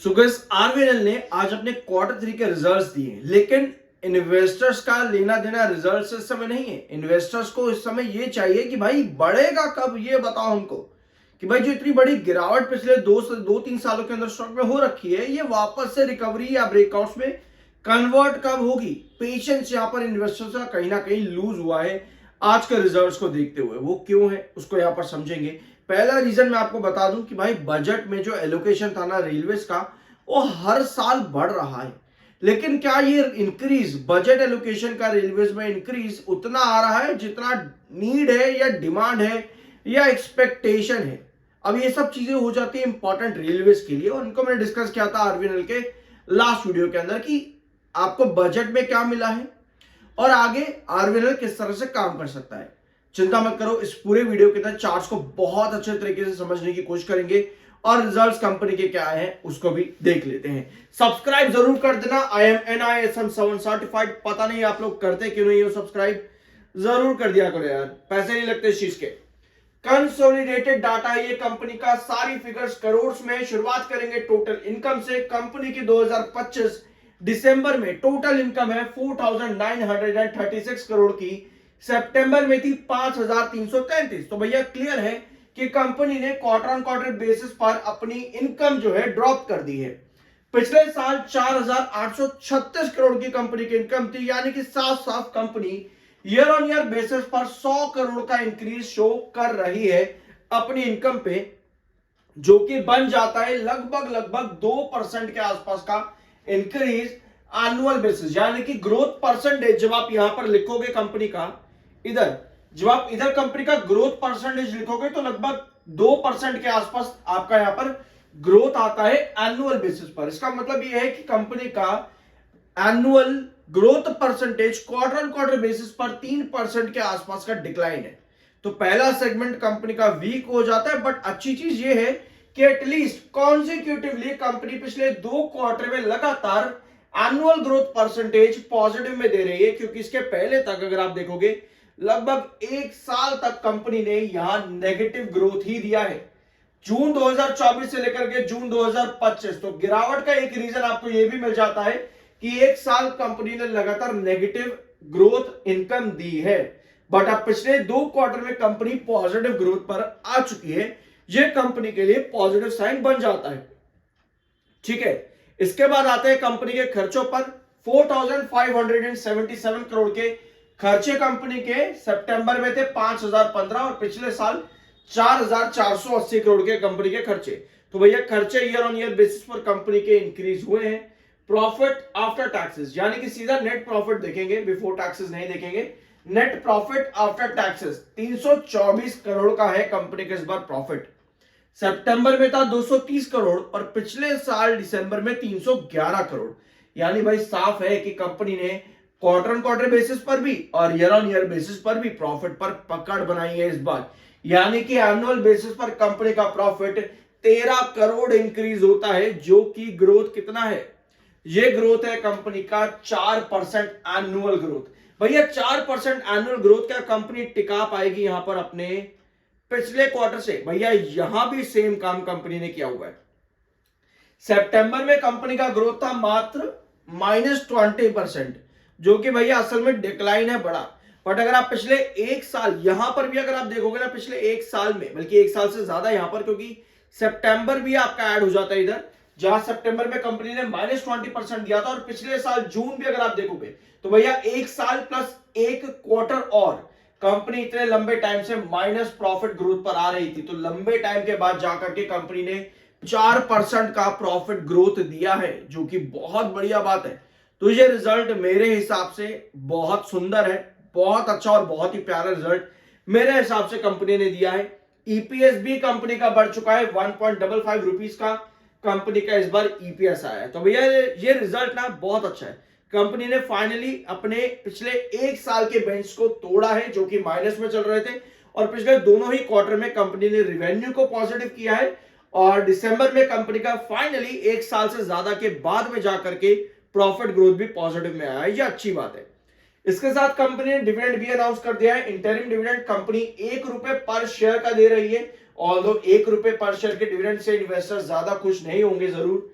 सुगस RVNL ने आज अपने क्वार्टर 3 के रिजल्ट्स दिए, लेकिन इन्वेस्टर्स का लेना देना रिजल्ट से इस समय नहीं है। इन्वेस्टर्स को इस समय ये चाहिए कि भाई बढ़ेगा कब, ये बताओ हमको कि भाई जो इतनी बड़ी गिरावट पिछले 2 से 3 सालों के अंदर स्टॉक में हो रखी है, ये वापस से रिकवरी या ब्रेकआउट्स में कन्वर्ट कब होगी। पेशेंस यहाँ पर इन्वेस्टर्स का कहीं ना कहीं लूज हुआ है आज के रिजल्ट्स को देखते हुए। वो क्यों है उसको यहाँ पर समझेंगे। पहला रीजन मैं आपको बता दूं कि भाई बजट में जो एलोकेशन था ना रेलवेज का, वो हर साल बढ़ रहा है, लेकिन क्या ये इंक्रीज बजट एलोकेशन का रेलवेज में इंक्रीज उतना आ रहा है जितना नीड है या डिमांड है या एक्सपेक्टेशन है। अब ये सब चीजें हो जाती है इंपॉर्टेंट रेलवेज के लिए, और इनको मैंने डिस्कस किया था आरवीएनएल के लास्ट वीडियो के अंदर कि आपको बजट में क्या मिला है और आगे आरवीएनएल किस तरह से काम कर सकता है। चिंता मत करो, इस पूरे वीडियो के अंदर चार्ट्स को बहुत अच्छे तरीके से समझने की कोशिश करेंगे और रिजल्ट्स कंपनी के क्या है उसको भी देख लेते हैं। सब्सक्राइब जरूर कर देना। I am NISM 7 certified. पता नहीं आप लोग करते क्यों नहीं हो सब्सक्राइब, जरूर कर दिया करो यार, पैसे नहीं लगते इस चीज के। कंसोलिडेटेड डाटा है ये कंपनी का, सारी फिगर्स करोड़ में। शुरुआत करेंगे टोटल इनकम से। कंपनी की 2025 दिसंबर में टोटल इनकम है 4,936 करोड़ की, सितंबर में थी 5,333। तो भैया क्लियर है कि कंपनी ने क्वार्टर ऑन क्वार्टर बेसिस पर अपनी इनकम जो है ड्रॉप कर दी है। पिछले साल 4,836 करोड़ की कंपनी की इनकम थी, यानी कि साफ साफ company year on year basis पर 100 करोड़ का इंक्रीज शो कर रही है अपनी इनकम पे, जो कि बन जाता है लगभग 2% के आसपास का इंक्रीज एनुअल बेसिस। यानी कि ग्रोथ परसेंटेज जब आप यहां पर लिखोगे कंपनी का, इधर जब आप इधर कंपनी का ग्रोथ परसेंटेज लिखोगे तो लगभग 2% के आसपास आपका यहां पर ग्रोथ आता है एनुअल बेसिस पर। इसका मतलब यह है कि कंपनी का annual growth percentage quarter on quarter basis पर 3% के आसपास का डिक्लाइन है। तो पहला सेगमेंट कंपनी का वीक हो जाता है, बट अच्छी चीज यह है कि एटलीस्ट कॉन्सिक्यूटिवली कंपनी पिछले 2 क्वार्टर में लगातार एनुअल ग्रोथ परसेंटेज पॉजिटिव में दे रही है, क्योंकि इसके पहले तक अगर आप देखोगे लगभग 1 साल तक कंपनी ने यहां नेगेटिव ग्रोथ ही दिया है, जून 2024 से लेकर के जून 2025। तो गिरावट का एक रीजन आपको यह भी मिल जाता है कि 1 साल कंपनी ने लगातार नेगेटिव ग्रोथ इनकम दी है, बट अब पिछले 2 क्वार्टर में कंपनी पॉजिटिव ग्रोथ पर आ चुकी है। यह कंपनी के लिए पॉजिटिव साइन बन जाता है। ठीक है, इसके बाद आते हैं कंपनी के खर्चों पर। 4,577 करोड़ के खर्चे कंपनी के सितंबर में थे 5,015, और पिछले साल 4,480 करोड़ के कंपनी के खर्चे। तो भैया खर्चे ईयर ऑन ईयर बेसिस पर कंपनी के इंक्रीज हुए हैं। प्रॉफिट आफ्टर टैक्सेस, यानी कि सीधा नेट प्रॉफिट देखेंगे, बिफोर टैक्सेस नहीं देखेंगे। Net profit after taxes 324 crore का है कंपनी के इस बार प्रॉफिट। सितंबर में था 230 करोड़ और पिछले साल दिसंबर में 311 करोड़। यानी भाई साफ है कि कंपनी ने क्वार्टर ऑन क्वार्टर बेसिस पर भी और ईयर ऑन ईयर बेसिस पर भी प्रॉफिट पर पकड़ बनाई है इस बार। यानी कि एनुअल बेसिस पर कंपनी का प्रॉफिट 13 करोड़ इंक्रीज होता है, जो कि ग्रोथ कितना है, ये ग्रोथ है कंपनी का 4% एनुअल ग्रोथ। भैया 4% एनुअल ग्रोथ क्या कंपनी टिका पाएगी यहां पर अपने पिछले क्वार्टर से? भैया यहां भी सेम काम कंपनी ने किया हुआ है। सितंबर में कंपनी का ग्रोथ था मात्र -20%, जो कि भैया असल में डिक्लाइन है बड़ा। बट अगर आप पिछले 1 साल यहां पर भी अगर आप देखोगे ना, पिछले 1 साल में, बल्कि 1 साल से ज्यादा यहां पर, क्योंकि सितंबर भी आपका ऐड हो जाता है इधर, जहां सितंबर में कंपनी ने -20% दिया था, और पिछले साल जून भी अगर आप देखोगे तो भैया 1 साल प्लस 1 क्वार्टर और कंपनी इतने लंबे टाइम से माइनस प्रॉफिट ग्रोथ पर आ रही थी। तो लंबे टाइम के बाद जाकर के कंपनी ने 4% का प्रॉफिट ग्रोथ दिया है, जो कि बहुत बढ़िया बात है। तो ये रिजल्ट मेरे हिसाब से बहुत सुंदर है, बहुत अच्छा और बहुत ही प्यारा रिजल्ट मेरे हिसाब से कंपनी ने दिया है। ईपीएस भी कंपनी का बढ़ चुका है, 1.55 रुपीज का कंपनी का इस बार ईपीएस आया है। तो भैया ये रिजल्ट ना बहुत अच्छा है। कंपनी ने फाइनली अपने पिछले 1 साल के बेंच को तोड़ा है, जो कि माइनस में चल रहे थे, और पिछले दोनों ही क्वार्टर में कंपनी ने रिवेन्यू को पॉजिटिव किया है, और दिसंबर में कंपनी का फाइनली 1 साल से ज्यादा के बाद में जाकर के प्रॉफिट ग्रोथ भी पॉजिटिव में आया है। ये अच्छी बात है। इसके साथ कंपनी ने डिविडेंड भी अनाउंस कर दिया है। इंटरिम डिविडेंड कंपनी 1 रुपए पर शेयर का दे रही है, ऑल्दो 1 रुपए पर शेयर के डिविडेंड से इन्वेस्टर ज्यादा खुश नहीं होंगे जरूर,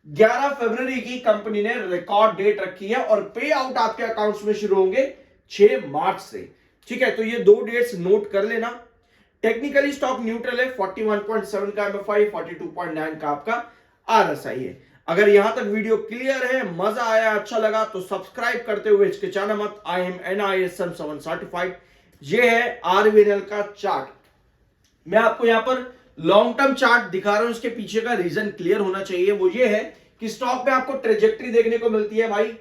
11 फरवरी की कंपनी ने रिकॉर्ड डेट रखी है और पे आउट आपके अकाउंट्स में शुरू होंगे 6 मार्च से। ठीक है, तो ये 2 डेट्स नोट कर लेना। टेक्निकली स्टॉक न्यूट्रल है, 41.7 का एमएफआई, 42.9 का आपका आरएसआई है। अगर यहां तक वीडियो क्लियर है, मजा आया, अच्छा लगा तो सब्सक्राइब करते हुए हिचकिचाना मत। I am NISM 7 certified. ये है RVNL का चार्ट। मैं आपको यहां पर लॉन्ग टर्म चार्ट दिखा रहा हूं, उसके पीछे का रीजन क्लियर होना चाहिए। वो ये है कि स्टॉक में आपको ट्रेजेक्ट्री देखने को मिलती है भाई,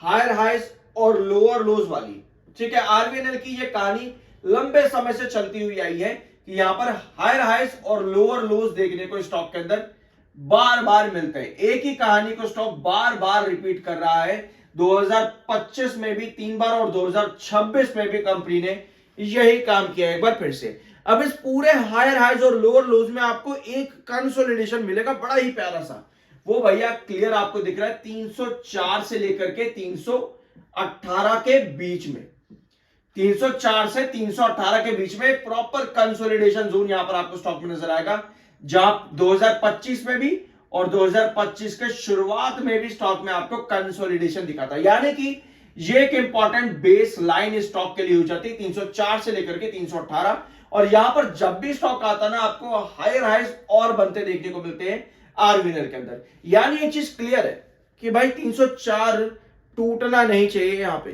हायर हाइज और लोअर लोज वाली। ठीक है, RVNL की ये कहानी लंबे समय से चलती हुई आई है कि यहां पर हायर हाइज और लोअर लोज देखने को स्टॉक के अंदर बार बार मिलते हैं। एक ही कहानी को स्टॉक बार बार रिपीट कर रहा है। 2025 में भी 3 बार और 2026 में भी कंपनी ने यही काम किया एक बार फिर से। अब इस पूरे हायर हाइज और लोअर लोज में आपको एक कंसोलिडेशन मिलेगा, बड़ा ही प्यारा सा। वो भैया क्लियर आपको दिख रहा है 304 से लेकर के 318 के बीच में। 304 से 318 के बीच में प्रॉपर कंसोलिडेशन जोन यहां पर आपको स्टॉक में नजर आएगा, जहां 2025 में भी और 2025 के शुरुआत में भी स्टॉक में आपको कंसोलिडेशन दिखा था। यानी कि ये एक इंपॉर्टेंट बेस लाइन स्टॉक के लिए हो जाती है 304 से लेकर के 318। और यहां पर जब भी स्टॉक आता ना, आपको हायर हाइज और बनते देखने को मिलते हैं RVNL के अंदर। यानी एक चीज क्लियर है कि भाई 304 टूटना नहीं चाहिए। यहां पे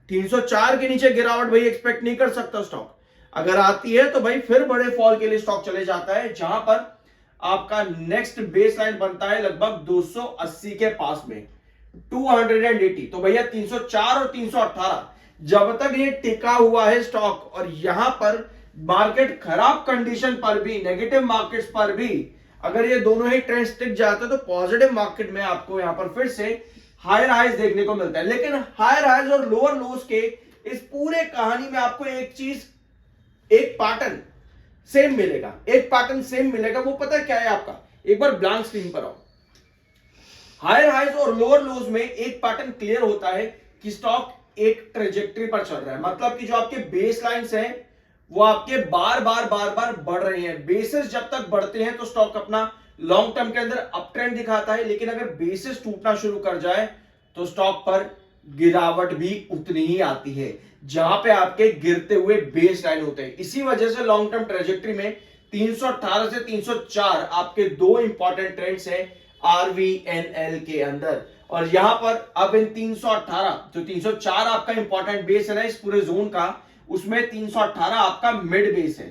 304 के नीचे गिरावट भाई एक्सपेक्ट नहीं कर सकता स्टॉक। अगर आती है तो भाई फिर बड़े फॉल के लिए स्टॉक चले जाता है, जहां पर आपका नेक्स्ट बेस लाइन बनता है लगभग 280 के पास में, 280। तो भैया 304 और 318 जब तक ये टिका हुआ है स्टॉक, और यहां पर मार्केट खराब कंडीशन पर भी, नेगेटिव मार्केट्स पर भी अगर ये दोनों ही ट्रेंड्स टिक जाते तो पॉजिटिव मार्केट में आपको यहां पर फिर से हायर हाइज देखने को मिलता है। लेकिन हायर हाइज और लोअर लोज के इस पूरे कहानी में आपको एक चीज, एक पैटर्न सेम मिलेगा, एक पैटर्न सेम मिलेगा। वो पता है क्या है आपका? एक बार ब्लैंक स्क्रीन पर आओ। हायर हाइज और लोअर लोज में एक पैटर्न क्लियर होता है कि स्टॉक एक ट्रेजेक्टरी पर चल रहा है। मतलब कि जो आपके बेस लाइंस हैं वो आपके बार बार बढ़ रही हैं। बेसिस जब तक बढ़ते हैं तो स्टॉक अपना लॉन्ग टर्म के अंदर अप ट्रेंड दिखाता है, लेकिन अगर बेसिस टूटना शुरू कर जाए तो स्टॉक पर गिरावट भी उतनी ही आती है, जहां पे आपके गिरते हुए बेस लाइन होते हैं। इसी वजह से लॉन्ग टर्म ट्रेजेक्टरी में 318 से 304 आपके दो इंपॉर्टेंट ट्रेंड्स हैं RVNL के अंदर। और यहां पर अब इन 318, जो 304 आपका इंपॉर्टेंट बेस है ना इस पूरे जोन का, उसमें 318 आपका मिड बेस है।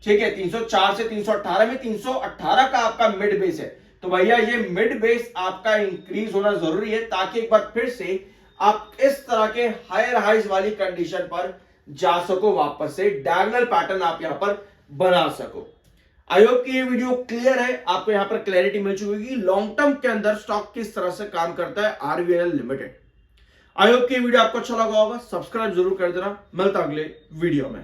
ठीक है, 304 से 318 में 318 का आपका मिड बेस है। तो भैया ये मिड बेस आपका इंक्रीज होना जरूरी है, ताकि एक बार फिर से आप इस तरह के हायर हाइज वाली कंडीशन पर जा सको, वापस से डायगोनल पैटर्न आप यहां पर बना सको। आई होप कि ये वीडियो क्लियर है, आपको यहां पर क्लैरिटी मिल चुकी होगी लॉन्ग टर्म के अंदर स्टॉक किस तरह से काम करता है RVNL लिमिटेड। आई होप कि ये वीडियो आपको अच्छा लगा होगा, सब्सक्राइब जरूर कर देना। मिलता अगले वीडियो में।